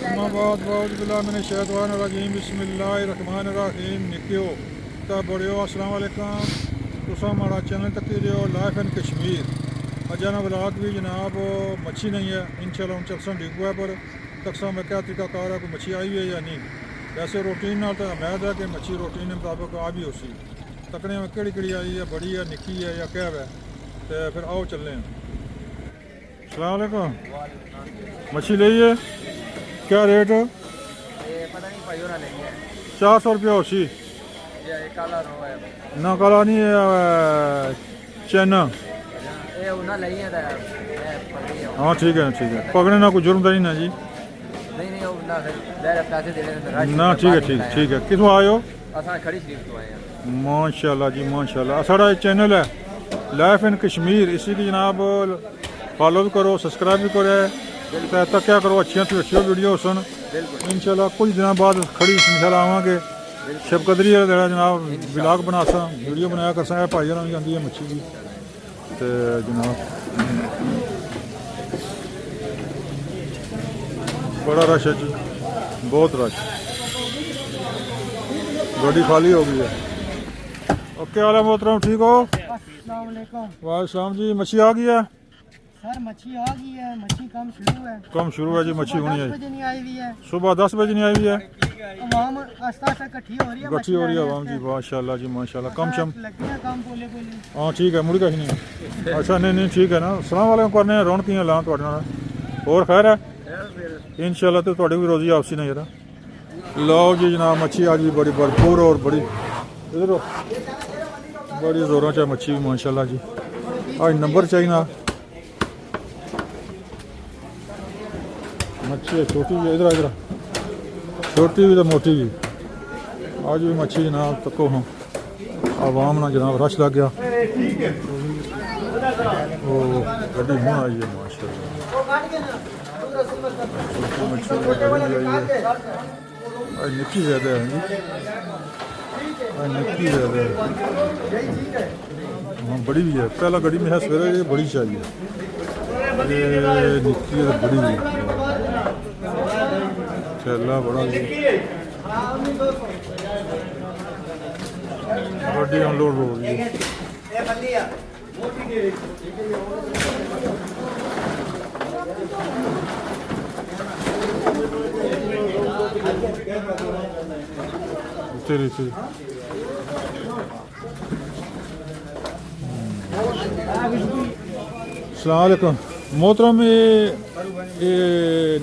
अम्माबाद बिस्मिल्लाहिर्रहमानिर्रहीम निक्यो तो बड़ियो अस्सलाम वालेकुम। तुसा हमारा चैनल तक जो लाइफ एंड कश्मीर अजाना ब्लाक भी जनाब मच्छी नहीं है इंशाल्लाह हम चलसन डिगू है पर तकसा में क्या तरीकाकार है कोई मच्छी आई हुई है या नहीं। वैसे रूटीन नाल तो उम्मीद है कि मच्छी रूटीन के मुताबिक आ भी उसी तकने में केड़ी आई है बड़ी है निक्की है या क्या है तो फिर आओ चलने। अस्सलाम वालेकुम। मच्छी लीजिए क्या रेट? पता नहीं भाई होना नहीं है 400 रुपया उसी ये काला रो है ना काला नहीं है चैना। ये उना नहीं है हाँ ठीक है पकड़ने ना कोई जुर्म तो नहीं ना जी? नहीं वो ना फिर मेरे पैसे देने में ना ठीक है कितों आए हो? असा खड़ी शरीफ तो आए हैं माशाल्लाह जी माशाल्लाह। साड़ा चैनल है लाइफ इन कश्मीर इसी की जनाब फॉलो भी करो सब्सक्राइब भी करो तो क्या करो अच्छी तो अच्छी वीडियो सुन इंशाल्लाह कुछ दिनों बाद खड़ी इंशाल्लाह आवांगे शबकदरी जनाब ब्लॉग बना सा वीडियो बनाया कर सा भाई होना भी आती है मच्छी की तो जनाब बड़ा रश है जी बहुत रश गाड़ी खाली हो गई है। ओके वाला मोहतरम ठीक हो? वालेकुम जी मच्छी आ गई है सर मच्छी आ गई है मच्छी कम शुरू है जी मच्छी होनी है सुबह 10 बजे नहीं आई हुई है आवाम आस्ता आस्ता इकट्ठी हो रही है आवाम जी माशाल्लाह जी माशाल्लाह कम शम काम बोले हाँ ठीक है मुड़ी कहीं नहीं अच्छा नहीं ठीक है ना सलाम वालेकुम करने रौनक ला तुहाडे नाल और खैर है इंशाल्लाह तो तुहाडी भी रोजी आपसी नहीं जरा लो जी जनाब मच्छी आज भी बड़ी भरपूर और बड़ी इधर बड़ी जोरों चाहे मच्छी भी माशाल्लाह जी आज नंबर चाहिए ना मच्छी है छोटी भी इधर छोटी भी तो मोटी भी आज भी मच्छी जनाब तको हाँ आवाम ना जनाब रश लग गया ओ गड्डी हूँ आई है माशाल्लाह मच्छी आज निक्की ज़्यादा है जी आज निक्की ज़्यादा है हाँ बड़ी भी है पहला गड्डी में है सवेरे ये बड़ी चाहिए ये निक्की है बड़ी भी चला बड़ा गाड़ी अनलोड हो रही है तेरी अस्सलाम वालेकुम मोहतरम ये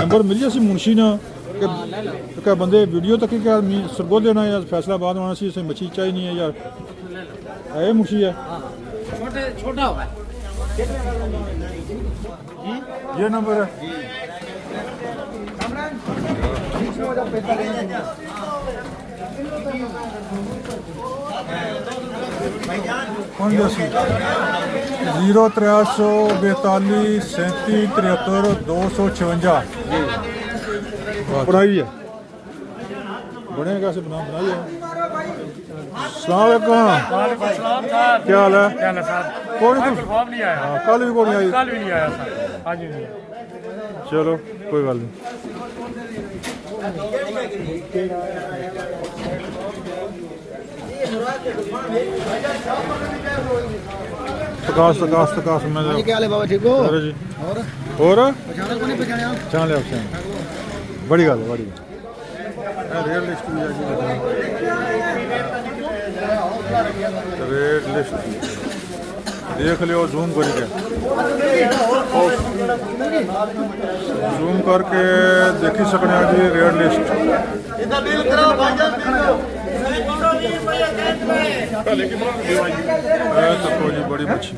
नंबर मिल जाए मुंशी ना क्या बंदे वीडियो तक क्या सरगो देना या फैसलाबाद आना सी मच्छी चाहिए नहीं है यार है मुंशी है छोटा होगा ये नंबर है कौन 03423773 पढ़ाई है बने कैसे बनाई है। अस्सलाम वालेकुम क्या हाल है? कौन कल भी कौन आई चलो कोई गल नहीं तकास मैं क्या हाल है बाबा ठीक हो? जी और पहचान लिया बड़ी गल बड़ी रेट लिस्ट भी रेट लिस्ट देख लियो जूम करके जूम करके देखी सकने जी रेट लिस्ट तो जी बड़ी मच्छी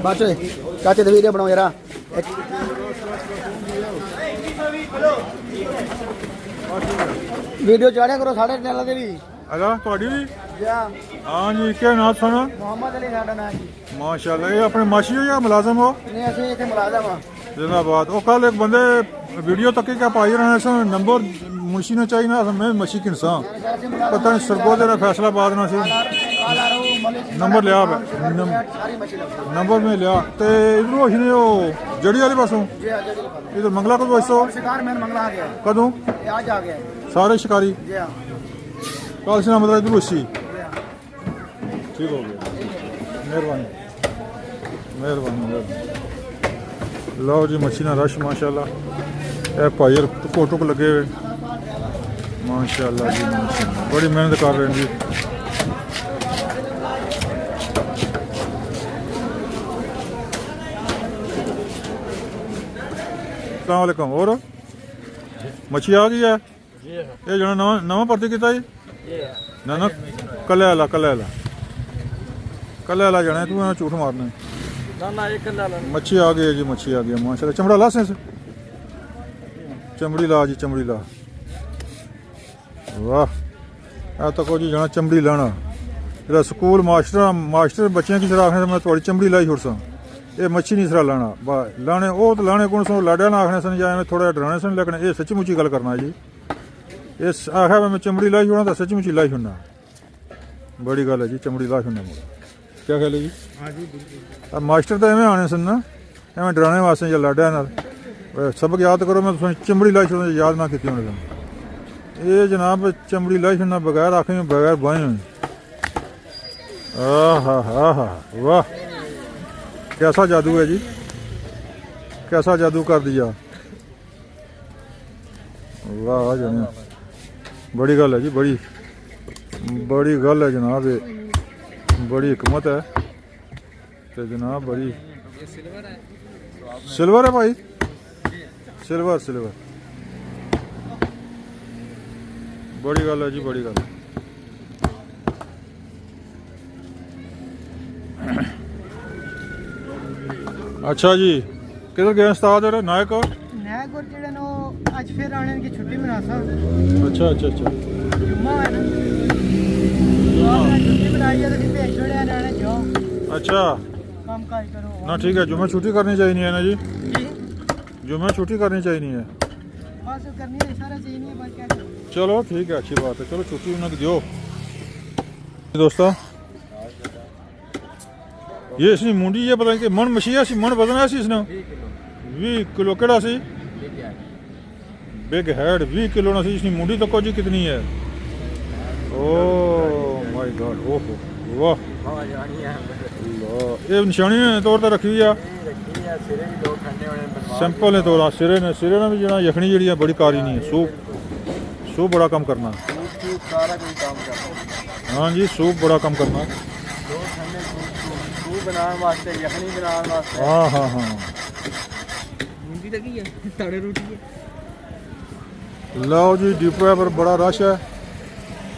बात चाचे तो वीडियो बनाओ यार वीडियो चाड़िया करो साढ़े चैनल से भी ਹੈਗਾ ਤੁਹਾਡੀ ਵੀ या ਹਾਂ ਜੀ ਕੀ ਨਾਮ ਸੁਣਾ मोहम्मद अली साडा नाम जी ਮਾਸ਼ਾਅੱਲਾ ਇਹ ਆਪਣੇ ਮਾਸ਼ੀ ਹੋ ਜਾਂ ਮੁਲਾਜ਼ਮ ਹੋ नहीं असं इतने मुलाजम हाँ जिंदाबाद वो कल एक बंदे वीडियो तक क्या पाई रहे हैं नंबर मुंशी ने चाहिए ना मैं मच्छी किनसा पता नहीं सरगोदे का फैसलाबाद ना सी नंबर लिया नंबर में लिया तो इधरों असने वो जड़ी वाली पासों इधर मंगला कदों इस शिकार मैंने मंगला आ गया कदों आज आ गया सारे शिकारी जी हाँ कल से मतलब इधर उसी ठीक हो गया मेहरबानी मेहरबानी मेहरबानी लो जी मच्छी ना रश माशाल्लाह ए भाई टुको टुक लगे हुए माशाल्लाह जी माशाल्लाह बड़ी मेहनत कर रहे हैं जी अस्सलाम वालेकुम और मच्छी आ गई है ये जना नवा भर्ती किया जी ना ना कले वाला जाना तू झूठ मारना मच्छी आ गई है जी मच्छी आ गई है माशाल्लाह चमड़ा ला से चमड़ी ला जी चमड़ी ला वाह आ तो को जी जाना चमड़ी लाना जो स्कूल मास्टर बच्चों की सराख ने मैं थोड़ी चमड़ी लाई छुड़ सा ये मच्छी नहीं सरा लाना लाने वो तो लाने कौन सो लाड़ा ना आखने सन जाए मैं थोड़ा डराने सन लेकिन ये सच्ची मुच्ची गल करना जी इस आखा मैं चमड़ी लाई छुड़ा तो सच्ची मुच्ची लाई छुड़ना बड़ी गल है जी चमड़ी ला छुड़ना क्या ख्याल है जी अब मास्टर तो एवं आने सन ना एवं डराने वास्ते या लाड़ा नाल सबक याद करो मैं चमड़ी लाई छुड़ना याद ना की होने सन ये जनाब चमड़ी लाई छुड़ना बगैर आखे बगैर बाएं हुई हा वाह कैसा जादू है जी कैसा जादू कर दिया वाह जाने बड़ी गल है जी बड़ी गल है जनाब ये बड़ी हिकमत है तो जनाब बड़ी सिल्वर है भाई सिल्वर बड़ी गल है जी बड़ी गल अच्छा जी किधर गए उस्ताद नायक नायक और जेड़े नो आज फिर आने की छुट्टी मना सा अच्छा जुम्मा है ना छुट्टी बनाई है तो भेज छोड़े आने जाओ अच्छा काम काज करो ना ठीक है जुम्मे छुट्टी करनी चाहिए है ना जी जी जुम्मे छुट्टी करनी चाहिए है बस करनी है सारा चाहिए नहीं बस क्या करें। चलो ठीक है अच्छी बात है चलो छुट्टी उन्हें दियो दोस्तों ये इसने मुंडी ये पता नहीं कि मन मछिया सी मन वजन है सी इसने 20 किलो केड़ा सी बिग हेड 20 किलो ना सी इसकी मुंडी तक जी कितनी है ओ माय गॉड ओहो वाह ये निशानी ने तौर पर रखी हुई है सिंपल ने तौर सिरे ने भी जना यखनी जी बड़ी कारी नहीं है सूप बड़ा कम करना हाँ जी सूप बड़ा कम करना हाँ लो जी डिपो पर बड़ा रश है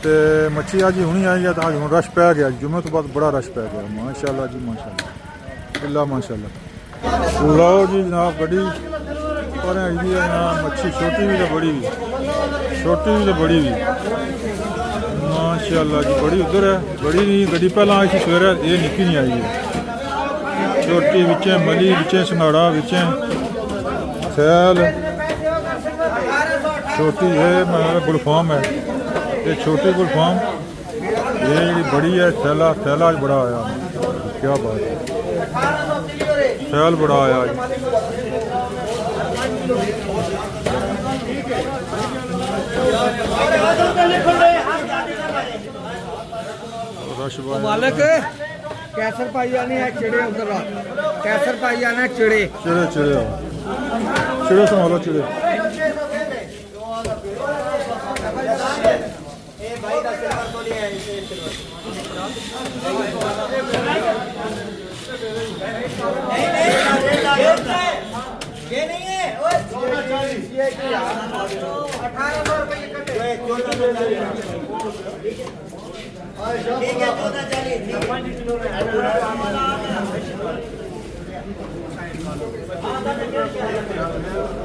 तो मच्छी आज ही हुई आई है तो आज हम रश पै गया जुम्मे तो बाद बड़ा रश पै गया माशाल्लाह जी माशाल्लाह माशाल्लाह लो जी जनाब गड्डी पर आई है जनाब मच्छी छोटी भी तो बड़ी भी माशाल्लाह जी बड़ी उधर है बड़ी नहीं गड्डी पहला आई थी सवेरे ये निक्की नहीं आई है छोटी बिच्चे मली बिच्चे संगाड़ा बिच्चे सैल छोटी है गुलफाम है ये छोटी गुलफाम ये जी बड़ी है थैला बड़ा आया क्या बात है सैल बड़ा आया मालिक कैसर पाई जाने है चिड़े उधर कैसर पाई जाना है चिड़े संभालो चिड़े ये नहीं है 1800 रुपये है 1440